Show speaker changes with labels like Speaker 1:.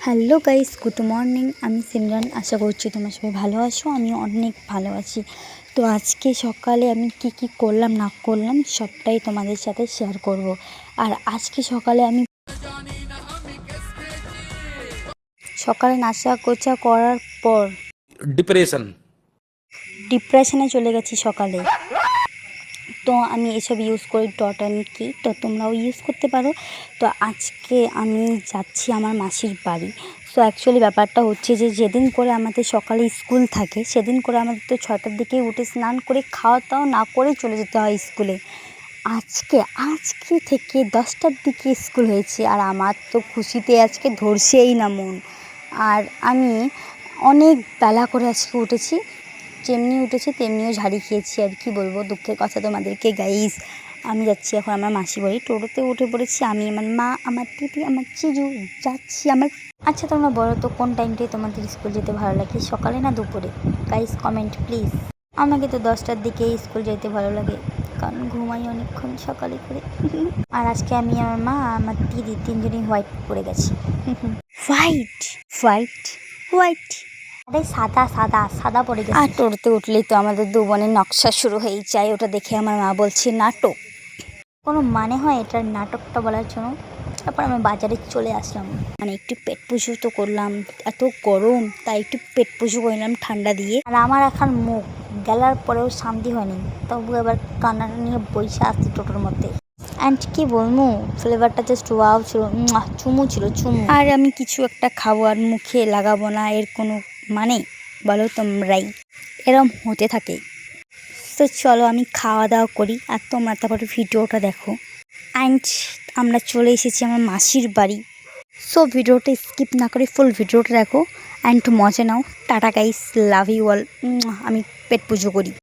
Speaker 1: Hello guys, good morning. আমি সিমরান। আশা করছি তোমরা সবাই ভালো আছো। আমি অনেক ভালো আছি। তো আজকে সকালে আমি কি করলাম না করলাম সবটাই তোমাদের সাথে শেয়ার করব। আর আজকে সকালে আমি সকালে নাস্তা কোচা করার পর ডিপ্রেশনে চলে গেছি সকালে। তো আমি এসব ইউজ করি কি, তো তোমরাও ইউজ করতে পারো। তো আজকে আমি যাচ্ছি আমার মাসির বাড়ি। সো অ্যাকচুয়ালি ব্যাপারটা হচ্ছে যে যেদিন করে আমাদের সকালে স্কুল থাকে সেদিন করে আমাদের তো 6টার দিকে উঠে স্নান করে খাওয়া দাওয়া না করেই চলে যেতে হয় স্কুলে। আজকে থেকে 10টার দিকে স্কুল হয়েছে, আর আমার তো খুশিতে আজকে ধরছেই না মন। আর আমি অনেক বেলা করে আজকে উঠেছি, যেমনি উঠেছি তেমনিও ঝাড়ি খেয়েছি। আর কি বলবো, দুঃখের কথা তোমাদেরকে গাইস। আমি যাচ্ছি এখন আমার মাসির বাড়ি। টোটোতে উঠে পড়েছি আমি, আমার মা, আমার দিদি, আমার চিজু যাচ্ছি আমার। আচ্ছা তোমরা বলো তো কোন টাইমটায় তোমাদের স্কুল যেতে ভালো লাগে, সকালে না দুপুরে? Guys comment please. আমাকে তো 10টার দিকেই স্কুল যেতে ভালো লাগে, কারণ ঘুমাই অনেকক্ষণ সকালে করে। আর আজকে আমি, আমার মা, আমার দিদি তিনজনই হোয়াইট পরে গেছি। হোয়াইট হোয়াইট হোয়াইট আরে সাদা সাদা সাদা পড়ে গেছে। আর টোটোতে উঠলেই তো আমাদের দু বোনের নকশা শুরু হয়ে যায়। ওটা দেখে আমার মা বলছে নাটক। কোনো মানে হয় এটার নাটকটা বলার জন্য? তারপর আমি বাজারে চলে আসলাম, মানে একটু পেট পুজো তো করলাম, এত গরম তাই একটু পেট পুজো করলাম ঠান্ডা দিয়ে। আর আমার এখন মুখ গেলার পরেও শান্তি হয়নি, তবু এবার কান্নাটা নিয়ে বইসা আসছি টোটোর মধ্যে। অ্যান্ড কি বলবো, ফ্লেভারটা জাস্ট ওয়াও ছিল, চুমু ছিল চুমু। আর আমি কিছু একটা খাবো আর মুখে লাগাবো না, এর কোনো মানে বলো তোমরাই। এরম হতে থাকে। তো চলো আমি খাওয়া দাওয়া করি আর তোমরা তারপরে ভিডিওটা দেখো। অ্যান্ড আমরা চলে এসেছি আমার মাসির বাড়ি। সো ভিডিওটা স্কিপ না করে ফুল ভিডিওটা দেখো অ্যান্ড মজা নাও। Tata guys, love you all. আমি পেট পুজো করি।